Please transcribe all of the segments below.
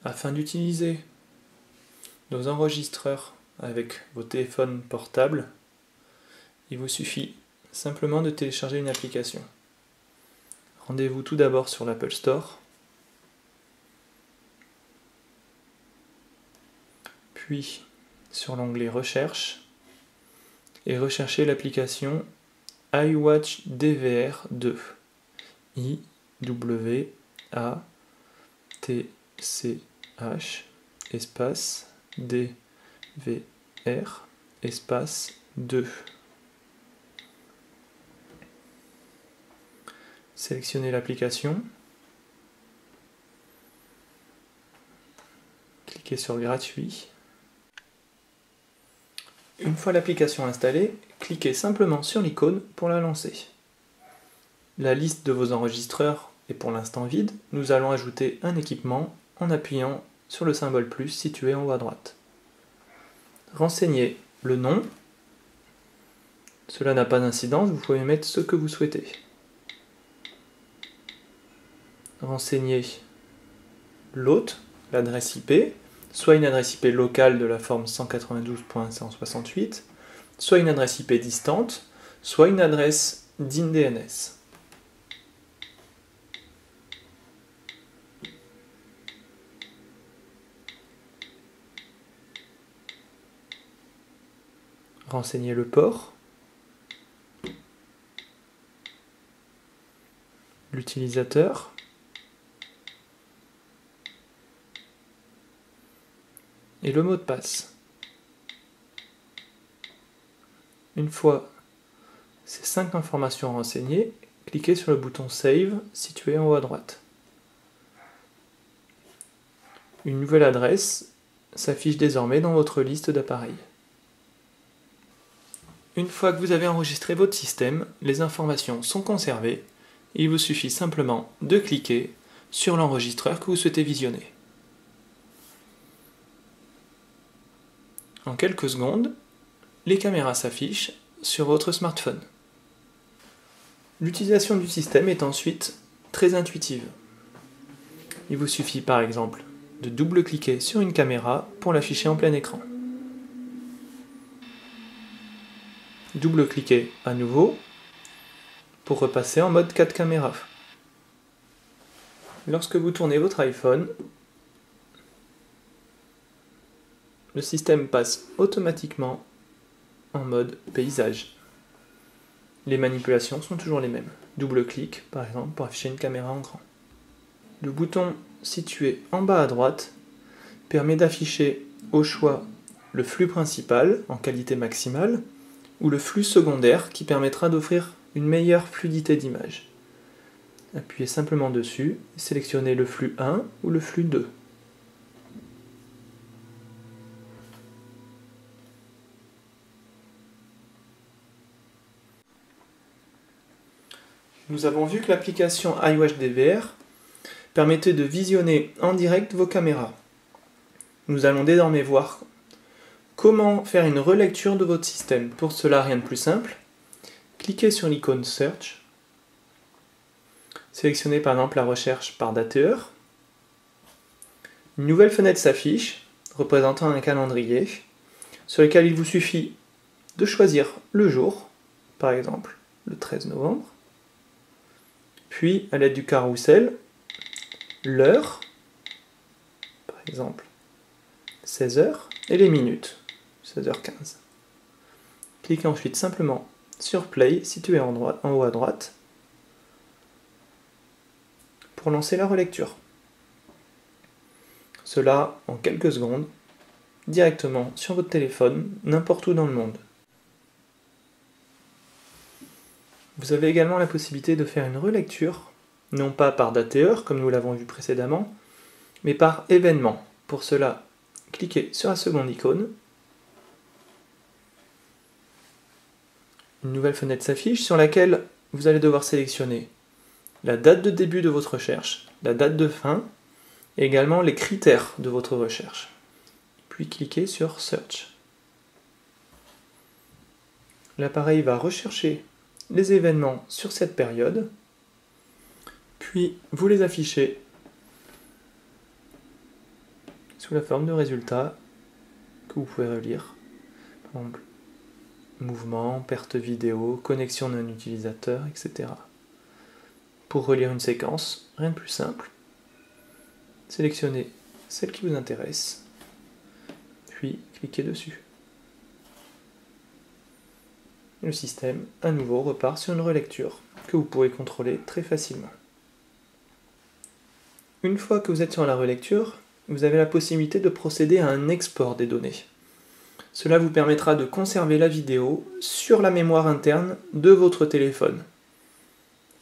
Afin d'utiliser nos enregistreurs avec vos téléphones portables, il vous suffit simplement de télécharger une application. Rendez-vous tout d'abord sur l'Apple Store, puis sur l'onglet Recherche, et recherchez l'application iWatch DVR 2. I-W-A-T-C-H espace DVR espace 2. Sélectionnez l'application, cliquez sur Gratuit. Une fois l'application installée, cliquez simplement sur l'icône pour la lancer. La liste de vos enregistreurs est pour l'instant vide, nous allons ajouter un équipement en appuyant sur le symbole plus situé en haut à droite. Renseignez le nom, cela n'a pas d'incidence, vous pouvez mettre ce que vous souhaitez. Renseignez l'hôte, l'adresse IP, soit une adresse IP locale de la forme 192.168, soit une adresse IP distante, soit une adresse DIN-DNS. Renseignez le port, l'utilisateur, et le mot de passe. Une fois ces 5 informations renseignées, cliquez sur le bouton Save situé en haut à droite. Une nouvelle adresse s'affiche désormais dans votre liste d'appareils. Une fois que vous avez enregistré votre système, les informations sont conservées et il vous suffit simplement de cliquer sur l'enregistreur que vous souhaitez visionner. En quelques secondes, les caméras s'affichent sur votre smartphone. L'utilisation du système est ensuite très intuitive. Il vous suffit par exemple de double-cliquer sur une caméra pour l'afficher en plein écran. Double-cliquez à nouveau pour repasser en mode 4 caméras. Lorsque vous tournez votre iPhone, le système passe automatiquement en mode paysage. Les manipulations sont toujours les mêmes. Double-clic, par exemple, pour afficher une caméra en grand. Le bouton situé en bas à droite permet d'afficher au choix le flux principal en qualité maximale ou le flux secondaire qui permettra d'offrir une meilleure fluidité d'image. Appuyez simplement dessus et sélectionnez le flux 1 ou le flux 2. Nous avons vu que l'application iWatch DVR permettait de visionner en direct vos caméras. Nous allons désormais voir comment faire une relecture de votre système. Pour cela, rien de plus simple. Cliquez sur l'icône Search. Sélectionnez par exemple la recherche par date et heure. Une nouvelle fenêtre s'affiche, représentant un calendrier, sur lequel il vous suffit de choisir le jour, par exemple le 13 novembre, puis à l'aide du carrousel, l'heure, par exemple 16h, et les minutes, 16h15. Cliquez ensuite simplement sur Play, situé en haut à droite, pour lancer la relecture. Cela en quelques secondes, directement sur votre téléphone, n'importe où dans le monde. Vous avez également la possibilité de faire une relecture, non pas par date et heure, comme nous l'avons vu précédemment, mais par événement. Pour cela, cliquez sur la seconde icône. Une nouvelle fenêtre s'affiche sur laquelle vous allez devoir sélectionner la date de début de votre recherche, la date de fin, et également les critères de votre recherche. Puis cliquez sur Search. L'appareil va rechercher les événements sur cette période, puis vous les affichez sous la forme de résultats que vous pouvez relire. Par exemple, mouvement, perte vidéo, connexion non utilisateur, etc. Pour relire une séquence, rien de plus simple. Sélectionnez celle qui vous intéresse, puis cliquez dessus. Le système, à nouveau, repart sur une relecture que vous pourrez contrôler très facilement. Une fois que vous êtes sur la relecture, vous avez la possibilité de procéder à un export des données. Cela vous permettra de conserver la vidéo sur la mémoire interne de votre téléphone.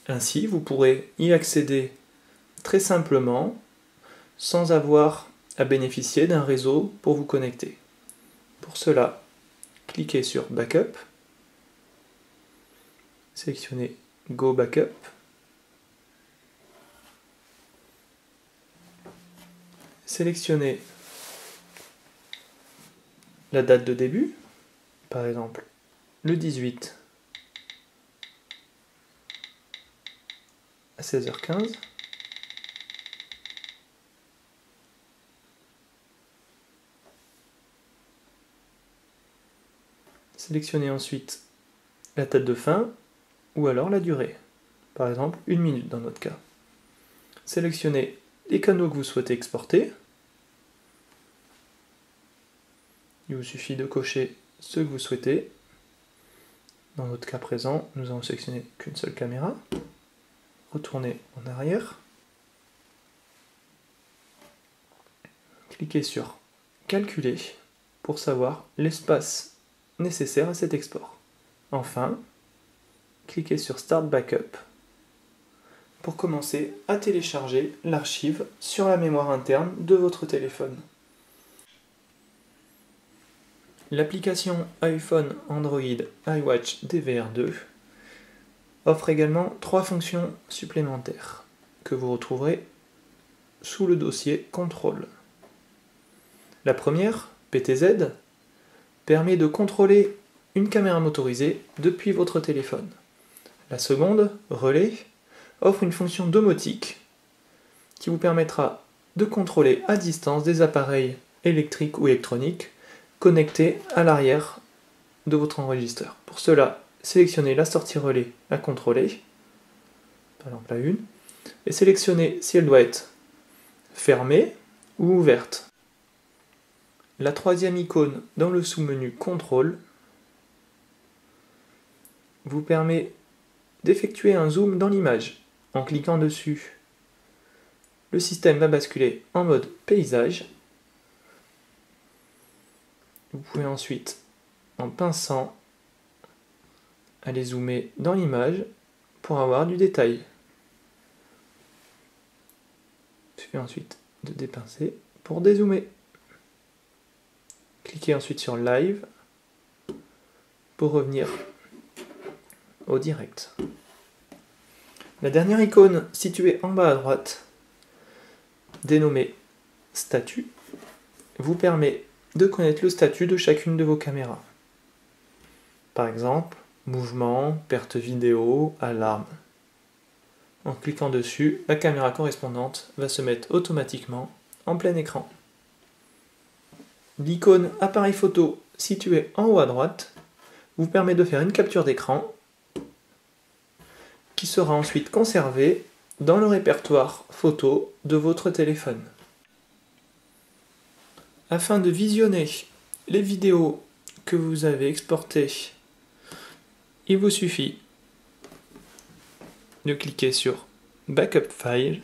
Ainsi, vous pourrez y accéder très simplement, sans avoir à bénéficier d'un réseau pour vous connecter. Pour cela, cliquez sur Backup, sélectionnez Go Backup, sélectionnez la date de début, par exemple le 18 à 16h15. Sélectionnez ensuite la date de fin ou alors la durée, par exemple 1 minute dans notre cas. Sélectionnez les canaux que vous souhaitez exporter. Il vous suffit de cocher ceux que vous souhaitez. Dans notre cas présent, nous allons sélectionner qu'une seule caméra. Retournez en arrière. Cliquez sur Calculer pour savoir l'espace nécessaire à cet export. Enfin, cliquez sur Start Backup pour commencer à télécharger l'archive sur la mémoire interne de votre téléphone. L'application iPhone, Android, iWatch DVR2 offre également 3 fonctions supplémentaires que vous retrouverez sous le dossier Contrôle. La première, PTZ, permet de contrôler une caméra motorisée depuis votre téléphone. La seconde, Relais, offre une fonction domotique qui vous permettra de contrôler à distance des appareils électriques ou électroniques connectés à l'arrière de votre enregistreur. Pour cela, sélectionnez la sortie relais à contrôler, par exemple la 1, et sélectionnez si elle doit être fermée ou ouverte. La troisième icône dans le sous-menu Contrôle vous permet d'effectuer un zoom dans l'image. En cliquant dessus, le système va basculer en mode paysage. Vous pouvez ensuite, en pinçant, aller zoomer dans l'image pour avoir du détail. Il suffit ensuite de dépincer pour dézoomer. Cliquez ensuite sur Live pour revenir au direct. La dernière icône située en bas à droite, dénommée Statut, vous permet de connaître le statut de chacune de vos caméras. Par exemple, mouvement, perte vidéo, alarme. En cliquant dessus, la caméra correspondante va se mettre automatiquement en plein écran. L'icône appareil photo située en haut à droite vous permet de faire une capture d'écran qui sera ensuite conservée dans le répertoire photo de votre téléphone. Afin de visionner les vidéos que vous avez exportées, il vous suffit de cliquer sur Backup File.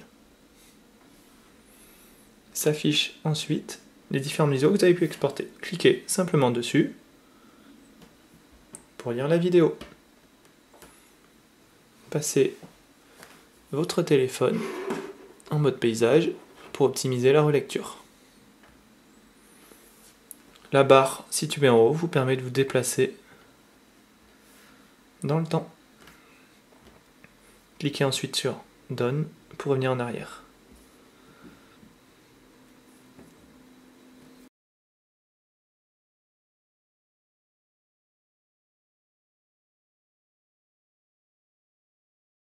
S'affiche ensuite les différentes vidéos que vous avez pu exporter. Cliquez simplement dessus pour lire la vidéo. Passez votre téléphone en mode paysage pour optimiser la relecture. La barre située en haut vous permet de vous déplacer dans le temps. Cliquez ensuite sur Done pour revenir en arrière.